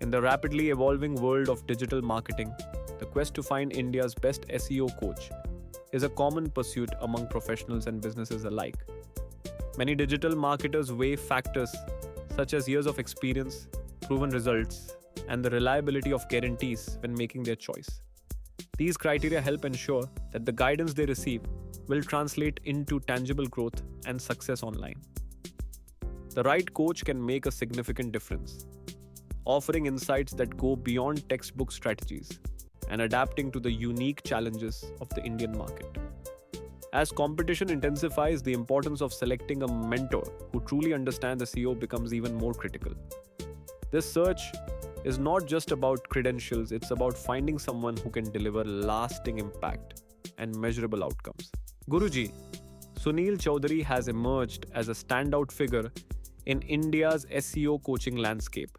In the rapidly evolving world of digital marketing, the quest to find India's best SEO coach is a common pursuit among professionals and businesses alike. Many digital marketers weigh factors such as years of experience, proven results, and the reliability of guarantees when making their choice. These criteria help ensure that the guidance they receive will translate into tangible growth and success online. The right coach can make a significant difference, offering insights that go beyond textbook strategies and adapting to the unique challenges of the Indian market. As competition intensifies, the importance of selecting a mentor who truly understands SEO becomes even more critical. This search is not just about credentials, it's about finding someone who can deliver lasting impact and measurable outcomes. Guruji, Sunil Chaudhary has emerged as a standout figure in India's SEO coaching landscape,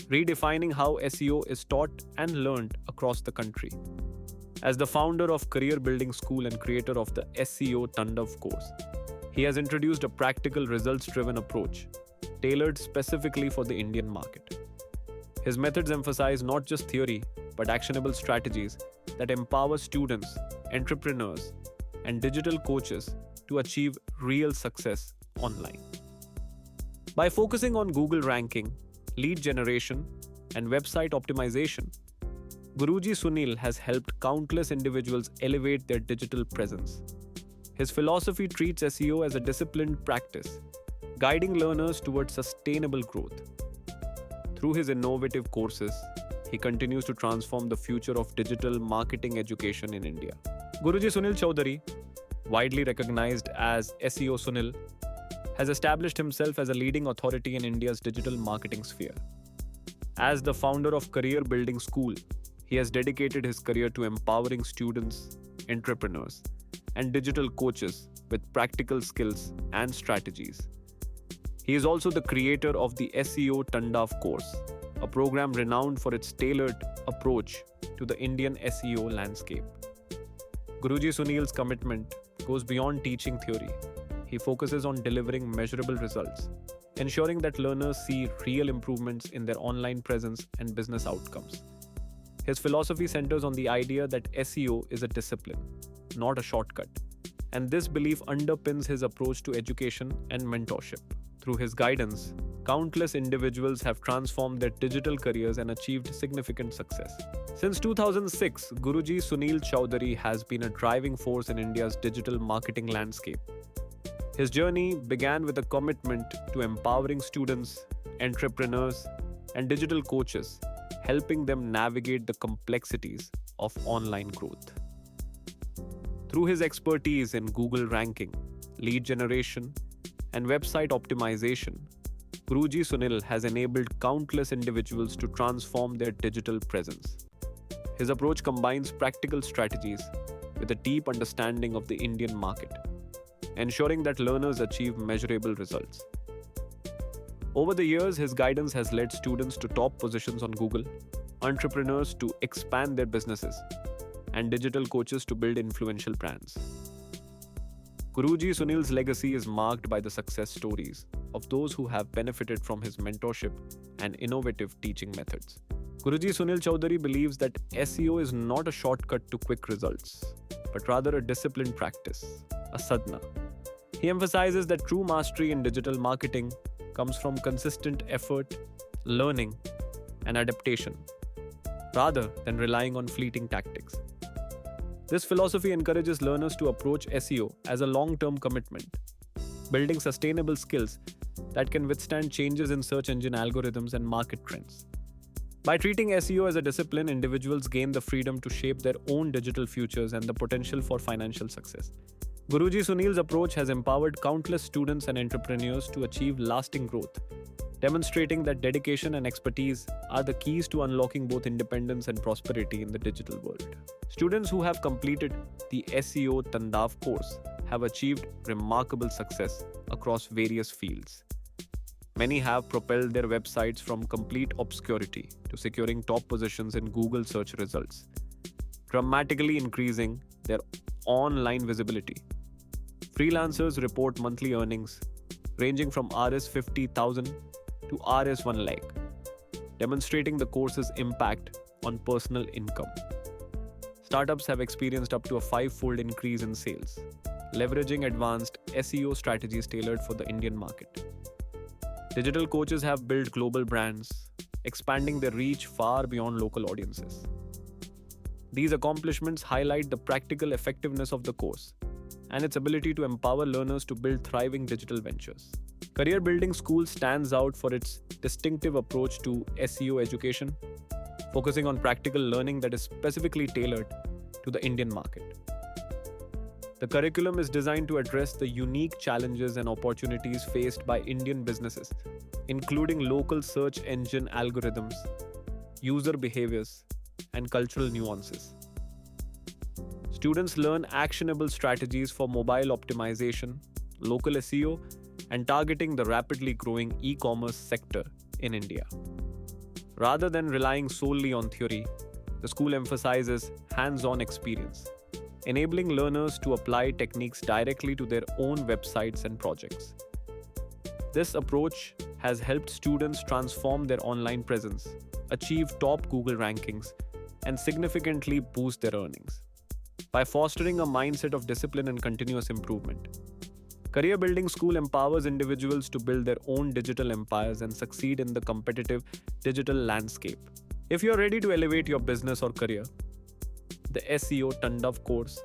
redefining how SEO is taught and learned across the country. As the founder of Career Building School and creator of the SEO Tandav course, he has introduced a practical, results driven approach tailored specifically for the Indian market. His methods emphasize not just theory, but actionable strategies that empower students, entrepreneurs, and digital coaches to achieve real success online. By focusing on Google ranking, lead generation, and website optimization, Guruji Sunil has helped countless individuals elevate their digital presence. His philosophy treats SEO as a disciplined practice, guiding learners towards sustainable growth. Through his innovative courses, he continues to transform the future of digital marketing education in India. Guruji Sunil Chaudhary, widely recognized as SEO Sunil, has established himself as a leading authority in India's digital marketing sphere. As the founder of Career Building School, he has dedicated his career to empowering students, entrepreneurs, and digital coaches with practical skills and strategies. He is also the creator of the SEO Tandav course, a program renowned for its tailored approach to the Indian SEO landscape. Guruji Sunil's commitment goes beyond teaching theory. He focuses on delivering measurable results, ensuring that learners see real improvements in their online presence and business outcomes. His philosophy centers on the idea that SEO is a discipline, not a shortcut, and this belief underpins his approach to education and mentorship. Through his guidance, countless individuals have transformed their digital careers and achieved significant success. Since 2006, Guruji Sunil Chaudhary has been a driving force in India's digital marketing landscape. His journey began with a commitment to empowering students, entrepreneurs, and digital coaches, helping them navigate the complexities of online growth. Through his expertise in Google ranking, lead generation, and website optimization, Guruji Sunil has enabled countless individuals to transform their digital presence. His approach combines practical strategies with a deep understanding of the Indian market, ensuring that learners achieve measurable results. Over the years, his guidance has led students to top positions on Google, entrepreneurs to expand their businesses, and digital coaches to build influential brands. Guruji Sunil's legacy is marked by the success stories of those who have benefited from his mentorship and innovative teaching methods. Guruji Sunil Chaudhary believes that SEO is not a shortcut to quick results, but rather a disciplined practice, a sadhana. He emphasizes that true mastery in digital marketing comes from consistent effort, learning, and adaptation, rather than relying on fleeting tactics. This philosophy encourages learners to approach SEO as a long-term commitment, building sustainable skills that can withstand changes in search engine algorithms and market trends. By treating SEO as a discipline, individuals gain the freedom to shape their own digital futures and the potential for financial success. Guruji Sunil's approach has empowered countless students and entrepreneurs to achieve lasting growth, demonstrating that dedication and expertise are the keys to unlocking both independence and prosperity in the digital world. Students who have completed the SEO Tandav course have achieved remarkable success across various fields. Many have propelled their websites from complete obscurity to securing top positions in Google search results, dramatically increasing their online visibility. Freelancers report monthly earnings ranging from Rs 50,000 to Rs 1 lakh, demonstrating the course's impact on personal income. Startups have experienced up to a five-fold increase in sales, leveraging advanced SEO strategies tailored for the Indian market. Digital coaches have built global brands, expanding their reach far beyond local audiences. These accomplishments highlight the practical effectiveness of the course and its ability to empower learners to build thriving digital ventures. Career Building School stands out for its distinctive approach to SEO education, focusing on practical learning that is specifically tailored to the Indian market. The curriculum is designed to address the unique challenges and opportunities faced by Indian businesses, including local search engine algorithms, user behaviors, and cultural nuances. Students learn actionable strategies for mobile optimization, local SEO, and targeting the rapidly growing e-commerce sector in India. Rather than relying solely on theory, the school emphasizes hands-on experience, enabling learners to apply techniques directly to their own websites and projects. This approach has helped students transform their online presence, achieve top Google rankings, and significantly boost their earnings. By fostering a mindset of discipline and continuous improvement, Career Building School empowers individuals to build their own digital empires and succeed in the competitive digital landscape. If you're ready to elevate your business or career, the SEO Tandav course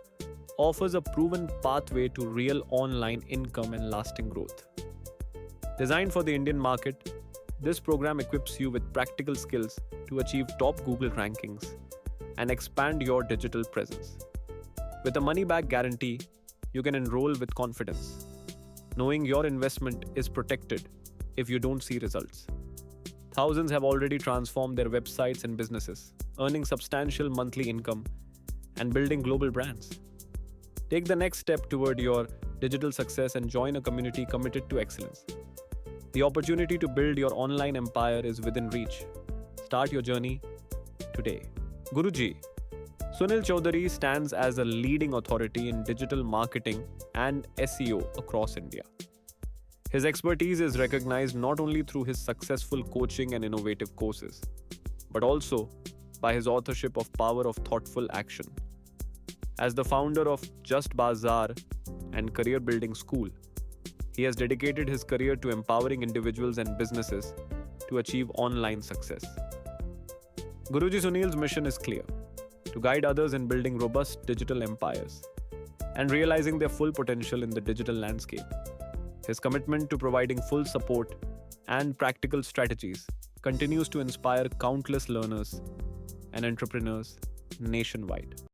offers a proven pathway to real online income and lasting growth. Designed for the Indian market, this program equips you with practical skills to achieve top Google rankings and expand your digital presence. With a money-back guarantee, you can enroll with confidence, knowing your investment is protected if you don't see results. Thousands have already transformed their websites and businesses, earning substantial monthly income and building global brands. Take the next step toward your digital success and join a community committed to excellence. The opportunity to build your online empire is within reach. Start your journey today. Guruji, Sunil Chaudhary stands as a leading authority in digital marketing and SEO across India. His expertise is recognized not only through his successful coaching and innovative courses, but also by his authorship of Power of Thoughtful Action. As the founder of Just Bazaar and Career Building School, he has dedicated his career to empowering individuals and businesses to achieve online success. Guruji Sunil's mission is clear: to guide others in building robust digital empires and realizing their full potential in the digital landscape. His commitment to providing full support and practical strategies continues to inspire countless learners and entrepreneurs nationwide.